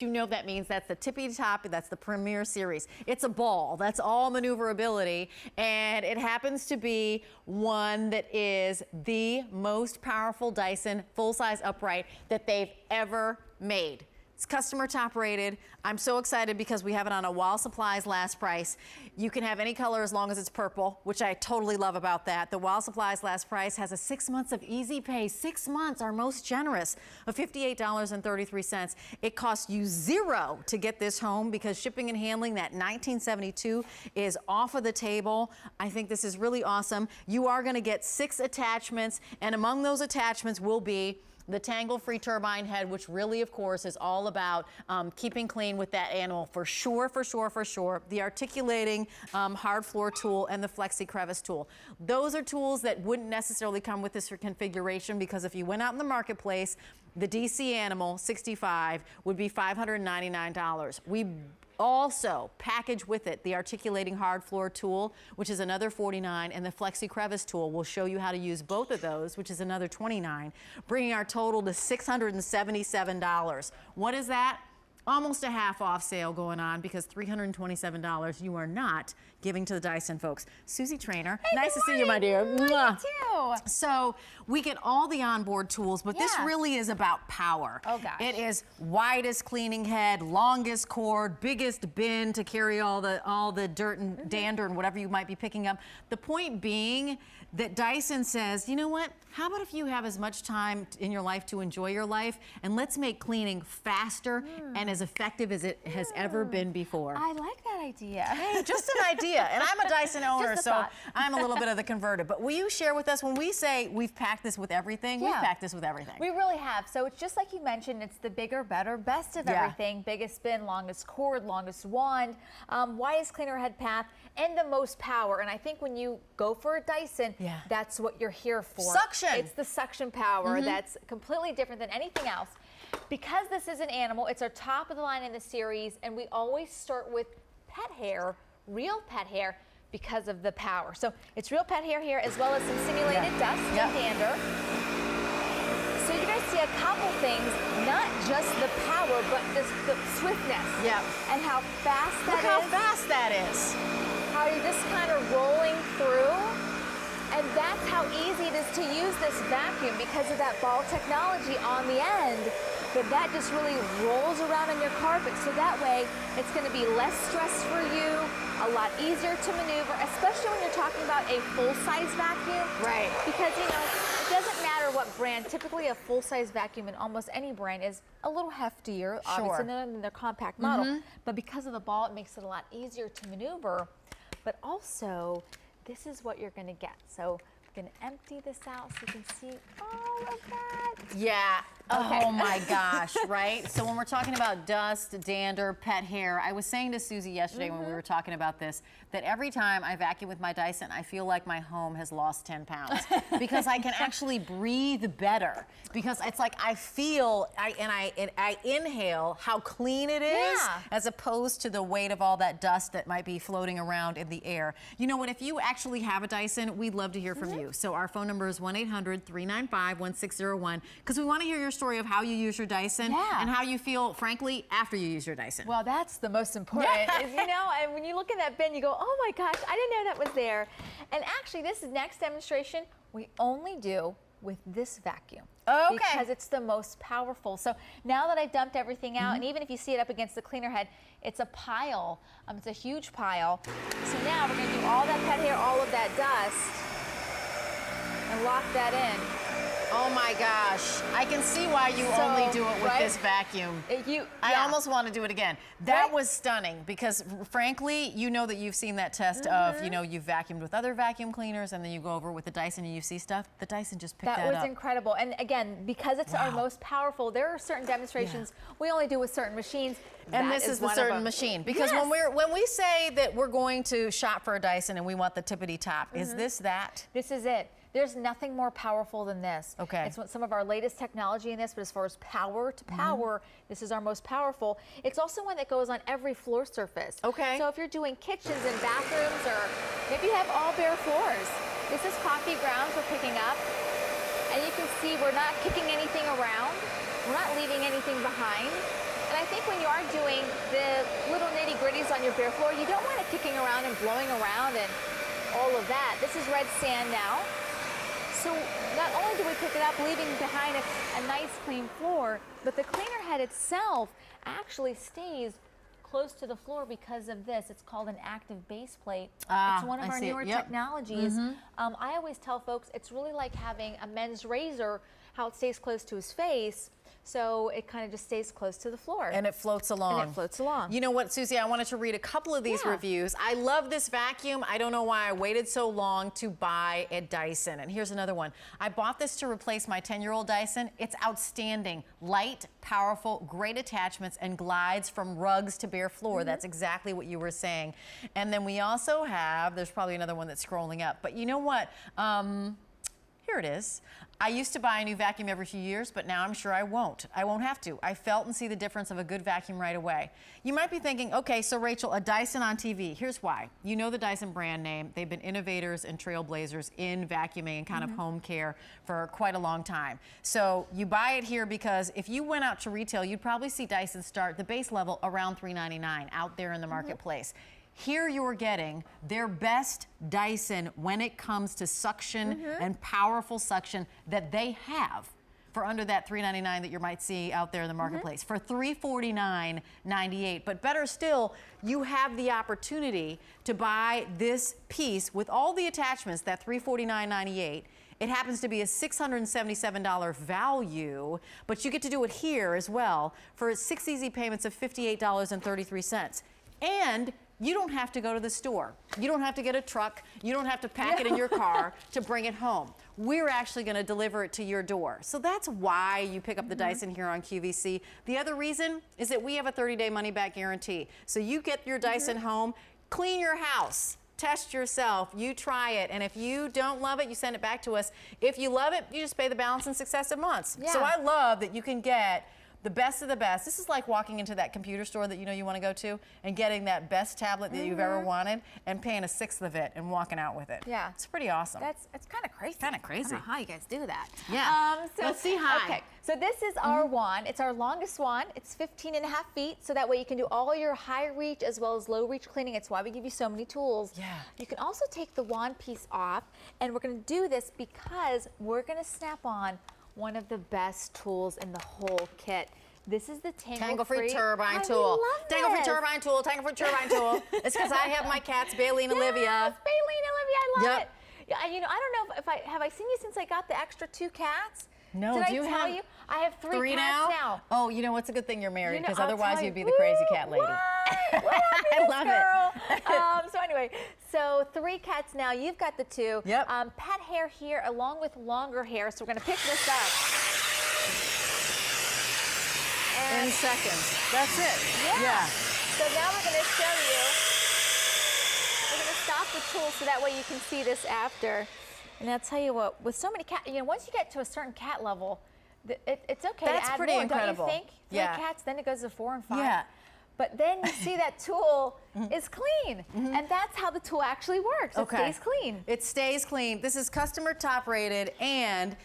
You know that means that's the tippy top, that's the Premier Series. It's a ball, that's all maneuverability, and it happens to be one that is the most powerful Dyson full-size upright that they've ever made. It's customer top rated. I'm so excited because we have it on a while supplies last price. You can have any color as long as it's purple, which I totally love about that. The while supplies last price has a 6 months of easy pay. 6 months, our most generous, of $58.33. It costs you $0 to get this home because shipping and handling, that $19.72, is off of the table. I think this is really awesome. You are going to get 6 attachments, and among those attachments will be the tangle-free turbine head, which really, of course, is all about keeping clean with that animal, for sure, for sure, for sure. The articulating hard floor tool and the flexi crevice tool. Those are tools that wouldn't necessarily come with this configuration, because if you went out in the marketplace, the DC65 would be $599. We also package with it the articulating hard floor tool, which is another $49, and the flexi crevice tool. We'll show you how to use both of those, which is another $29, bringing our total to $677. What is that? Almost a half off sale going on, because $327 you are not giving to the Dyson folks. Susie Trainer, hey, nice to see you, my dear. You too. So we get all the onboard tools, but this really is about power. Oh gosh. It is widest cleaning head, longest cord, biggest bin to carry all the dirt and dander and whatever you might be picking up. The point being that Dyson says, you know what? How about if you have as much time in your life to enjoy your life, and let's make cleaning faster and as effective as it has ever been before. I like that idea. Hey, just an idea. And I'm a Dyson owner, so I'm a little bit of the converted. But will you share with us, when we say we've packed this with everything, we've packed this with everything. We really have. So it's just like you mentioned, it's the bigger, better, best of everything. Biggest bin, longest cord, longest wand, widest cleaner head path, and the most power. And I think when you go for a Dyson, that's what you're here for. Suction. It's the suction power that's completely different than anything else. Because this is an animal, it's our top of the line in the series, and we always start with pet hair, real pet hair, because of the power. So it's real pet hair here, as well as some simulated dust and dander. So you're going to see a couple things, not just the power, but the swiftness. And how fast that is. Look how fast that is. How you're just kind of rolling through. And that's how easy it is to use this vacuum, because of that ball technology on the end. That just really rolls around on your carpet, so that way it's going to be less stress for you, a lot easier to maneuver, especially when you're talking about a full-size vacuum. Right. Because, you know, it doesn't matter what brand. Typically a full-size vacuum in almost any brand is a little heftier, obviously, than their compact model. But because of the ball, it makes it a lot easier to maneuver. But also, this is what you're going to get. So I'm going to empty this out so you can see. Oh, look at that. Yeah. Oh my gosh, right? So when we're talking about dust, dander, pet hair, I was saying to Susie yesterday when we were talking about this, that every time I vacuum with my Dyson, I feel like my home has lost 10 pounds because I can actually breathe better, because it's like I feel, I inhale how clean it is, as opposed to the weight of all that dust that might be floating around in the air. You know what, if you actually have a Dyson, we'd love to hear from you. So our phone number is 1-800-395-1601, because we want to hear your story of how you use your Dyson and how you feel, frankly, after you use your Dyson. Well, that's the most important. Is, you know, and when you look at that bin, you go, oh my gosh, I didn't know that was there. And actually, this next demonstration we only do with this vacuum. Because it's the most powerful. So now that I've dumped everything out, and even if you see it up against the cleaner head, it's a pile. It's a huge pile. So now we're going to do all that pet hair, all of that dust, and lock that in. Oh my gosh, I can see why you only do it with this vacuum. I almost want to do it again. That was stunning, because frankly, you know that you've seen that test of, you know, you've vacuumed with other vacuum cleaners, and then you go over with the Dyson and you see stuff. The Dyson just picked that up. That was incredible. And again, because it's our most powerful, there are certain demonstrations we only do with certain machines. And this is the certain machine, because when we say that we're going to shop for a Dyson and we want the tippity top, is this that? This is it. There's nothing more powerful than this. It's some of our latest technology in this, but as far as power to power, this is our most powerful. It's also one that goes on every floor surface. So if you're doing kitchens and bathrooms, or maybe you have all bare floors, this is coffee grounds we're picking up. And you can see we're not kicking anything around. We're not leaving anything behind. And I think when you are doing the little nitty-gritties on your bare floor, you don't want it kicking around and blowing around and all of that. This is red sand now. So not only do we pick it up, leaving behind a nice clean floor, but the cleaner head itself actually stays close to the floor because of this. It's called an active base plate. It's one of our newer technologies. I always tell folks it's really like having a men's razor, how it stays close to his face. So it kind of just stays close to the floor. And it floats along. And it floats along. You know what, Susie, I wanted to read a couple of these reviews. I love this vacuum. I don't know why I waited so long to buy a Dyson. And here's another one. I bought this to replace my 10-year-old Dyson. It's outstanding. Light, powerful, great attachments, and glides from rugs to bare floor. That's exactly what you were saying. And then we also have, there's probably another one that's scrolling up, but you know what? Here it is. I used to buy a new vacuum every few years, but now I'm sure I won't. I won't have to. I felt and see the difference of a good vacuum right away. You might be thinking, okay, so Rachel, a Dyson on TV. Here's why. You know the Dyson brand name. They've been innovators and trailblazers in vacuuming and kind of home care for quite a long time. So you buy it here because if you went out to retail, you'd probably see Dyson start the base level around $3.99 out there in the marketplace. Here you're getting their best Dyson when it comes to suction and powerful suction that they have for under that $3.99 that you might see out there in the marketplace for $349.98. But better still, you have the opportunity to buy this piece with all the attachments, that $349.98. It happens to be a $677 value, but you get to do it here as well for 6 easy payments of $58.33. And you don't have to go to the store. You don't have to get a truck. You don't have to pack it in your car to bring it home. We're actually going to deliver it to your door. So that's why you pick up the Dyson here on QVC. The other reason is that we have a 30-day money-back guarantee. So you get your Dyson home, clean your house, test yourself, you try it, and if you don't love it, you send it back to us. If you love it, you just pay the balance in successive months. So I love that you can get the best of the best. This is like walking into that computer store that you know you want to go to and getting that best tablet that you've ever wanted and paying a sixth of it and walking out with it. Yeah. It's pretty awesome. It's kind of crazy. Kind of crazy. I don't know how you guys do that. Yeah. Let's see high. Okay. So this is our wand. It's our longest wand. It's 15.5 feet, so that way you can do all your high reach as well as low reach cleaning. It's why we give you so many tools. Yeah. You can also take the wand piece off, and we're going to do this because we're going to snap on one of the best tools in the whole kit. This is the Tangle-Free Turbine Tool. Tangle-Free Turbine Tool, Tangle-Free Turbine Tool. It's because I have my cats, Bailey and Olivia. Yes, Bailey and Olivia, I love it. Yeah, you know, I don't know if have I seen you since I got the extra 2 cats? No, Did I tell you? I have 3 cats now. Oh, you know, it's a good thing you're married because otherwise you'd be the crazy cat lady. I love it. So anyway, so 3 cats now. You've got the 2. Yep. Pet hair here along with longer hair. So we're going to pick this up. In seconds. That's it. Yeah. So now we're going to show you. We're going to stop the tool so that way you can see this after. And I'll tell you what, with so many cats, you know, once you get to a certain cat level, it's okay to add That's pretty more, incredible. Don't you think? 3 cats, then it goes to 4 and 5. Yeah. But then you see that tool is clean. And that's how the tool actually works. It stays clean. It stays clean. This is customer top rated, and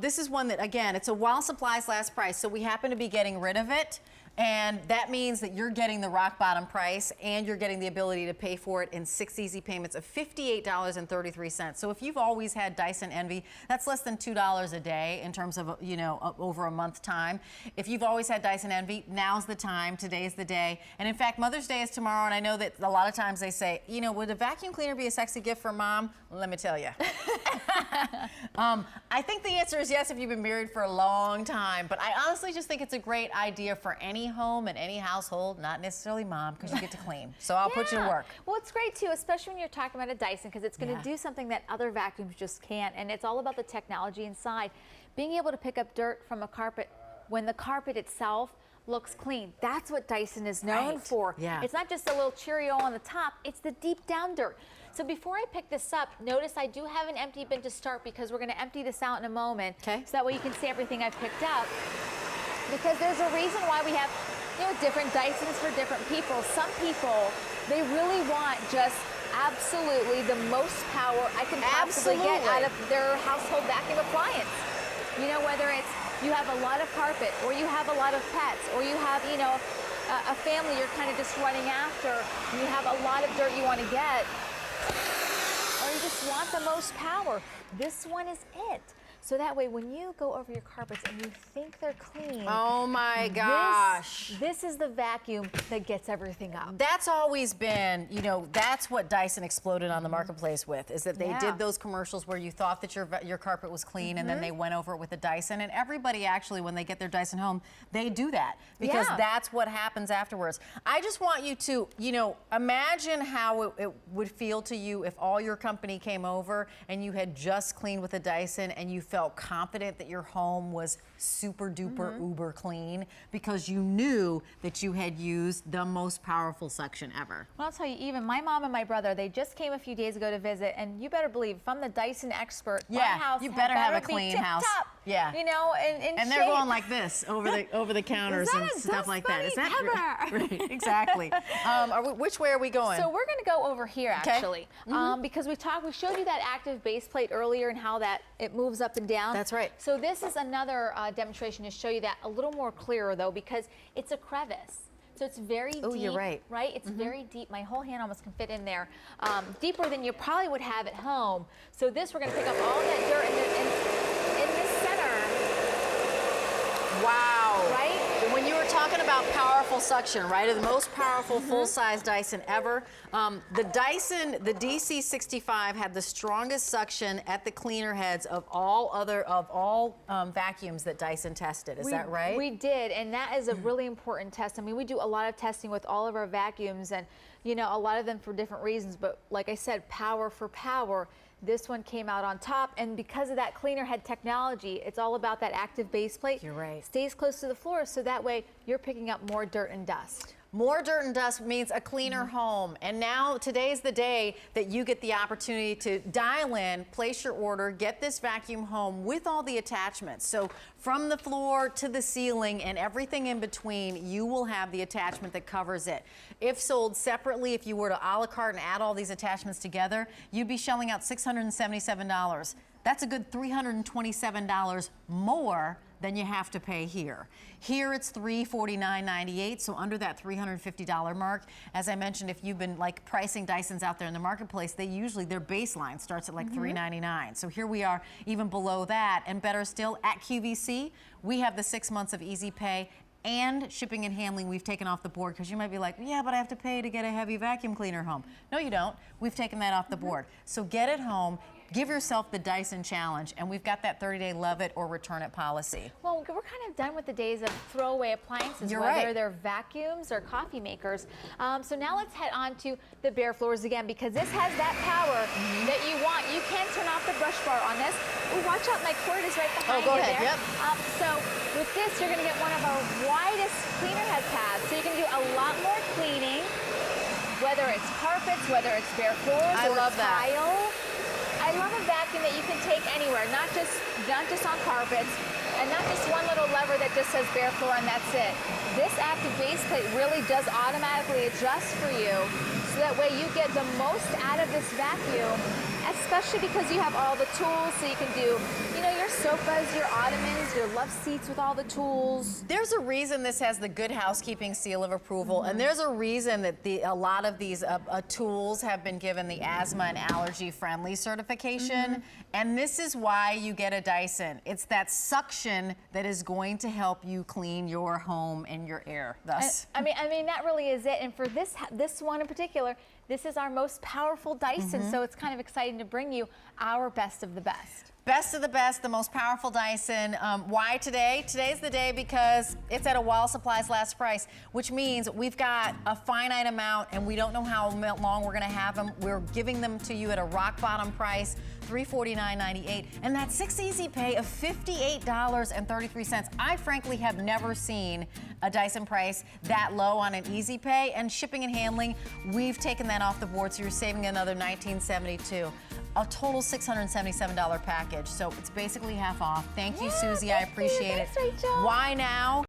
this is one that, again, it's a while supplies last price, so we happen to be getting rid of it. And that means that you're getting the rock bottom price and you're getting the ability to pay for it in 6 easy payments of $58.33. So if you've always had Dyson Envy, that's less than $2 a day in terms of, you know, over a month time. If you've always had Dyson Envy, now's the time, today's the day. And in fact, Mother's Day is tomorrow, and I know that a lot of times they say, you know, would a vacuum cleaner be a sexy gift for mom? Let me tell you. I think the answer is yes if you've been married for a long time, but I honestly just think it's a great idea for any home and any household, not necessarily mom, because you get to clean. So I'll put you to work. Well, it's great too, especially when you're talking about a Dyson, because it's going to do something that other vacuums just can't, and it's all about the technology inside. Being able to pick up dirt from a carpet when the carpet itself looks clean. That's what Dyson is known for. Yeah. It's not just a little Cheerio on the top, it's the deep down dirt. So before I pick this up, notice I do have an empty bin to start because we're going to empty this out in a moment. So that way you can see everything I've picked up. Because there's a reason why we have, you know, different Dysons for different people. Some people, they really want just absolutely the most power I can possibly get out of their household vacuum appliance. You know, whether it's you have a lot of carpet, or you have a lot of pets, or you have, you know, a family you're kind of just running after, and you have a lot of dirt you want to get, or you just want the most power. This one is it. So that way, when you go over your carpets and you think they're clean, oh my gosh, this is the vacuum that gets everything up. That's always been, you know, that's what Dyson exploded on the marketplace with, is that they Yeah. did those commercials where you thought that your carpet was clean, and then they went over it with the Dyson. And everybody actually, when they get their Dyson home, they do that because Yeah. that's what happens afterwards. I just want you to, you know, imagine how it would feel to you if all your company came over and you had just cleaned with a Dyson and you felt confident that your home was super duper uber clean because you knew that you had used the most powerful suction ever. Well, I'll tell you, even my mom and my brother, they just came a few days ago to visit, and you better believe, if I'm the Dyson expert, my house you better have a be clean house. tip-top, Yeah. you know, and they're going like this over the counters and stuff like that. Is that ever? right? Exactly. Which way are we going? So we're going to go over here actually, because we showed you that active base plate earlier and how that it moves up and down. That's right. So this is another demonstration to show you that a little more clearer though, because it's a crevice. So it's very deep. Oh, you're right. Right? It's very deep. My whole hand almost can fit in there. Deeper than you probably would have at home. So this, we're going to pick up all that dirt in this center. Wow. Right? When you were talking about powerful suction, right, the most powerful full-size Dyson ever, the DC65 had the strongest suction at the cleaner heads of all vacuums that Dyson tested. Is that right? We did, and that is a really important test. I mean, we do a lot of testing with all of our vacuums, and you know, a lot of them for different reasons, but like I said, power for power. This one came out on top, and because of that cleaner head technology, it's all about that active base plate. You're right. Stays close to the floor, so that way you're picking up more dirt and dust. More dirt and dust means a cleaner home. And now today's the day that you get the opportunity to dial in, place your order, get this vacuum home with all the attachments. So from the floor to the ceiling and everything in between, you will have the attachment that covers it. If sold separately, if you were to a la carte and add all these attachments together, you'd be shelling out $677. That's a good $327 more than you have to pay here. Here it's $349.98, so under that $350 mark. As I mentioned, if you've been like pricing Dysons out there in the marketplace, their baseline starts at like $399. So here we are even below that, and better still, at QVC, we have the 6 months of easy pay and shipping and handling we've taken off the board, because you might be like, yeah, but I have to pay to get a heavy vacuum cleaner home. No, you don't. We've taken that off the board. So get it home. Give yourself the Dyson challenge, and we've got that 30-day love it or return it policy. Well, we're kind of done with the days of throwaway appliances, You're whether right. they're vacuums or coffee makers. So now let's head on to the bare floors again, because this has that power that you want. You can turn off the brush bar on this. Ooh, watch out, my cord is right behind go you ahead, there. yep. So with this, you're going to get one of our widest cleaner head pads, so you can do a lot more cleaning, whether it's carpets, whether it's bare floors I or love that. tile. I love a vacuum that you can take anywhere, not just on carpets, and not just one little lever that just says bare floor and that's it. This active base plate really does automatically adjust for you, so that way you get the most out of this vacuum, especially because you have all the tools, so you can do, you know, your sofas, your ottomans, your love seats with all the tools. There's a reason this has the Good Housekeeping seal of approval, and there's a reason that a lot of these tools have been given the asthma and allergy friendly certification, and this is why you get a Dyson. It's that suction that is going to help you clean your home and your air. Thus, I mean that really is it. And for this one in particular, this is our most powerful Dyson, so it's kind of exciting to bring you our best of the best. Best of the best, the most powerful Dyson. Why today? Today's the day because it's at a while supplies last price, which means we've got a finite amount and we don't know how long we're gonna have them. We're giving them to you at a rock bottom price, $349.98, and that's 6 easy pay of $58.33. I frankly have never seen a Dyson price that low on an easy pay, and shipping and handling, we've taken that off the board, so you're saving another $19.72. A total $677 package, so it's basically half off. Thank you, Susie. I appreciate it. Thanks, Rachel. Why now?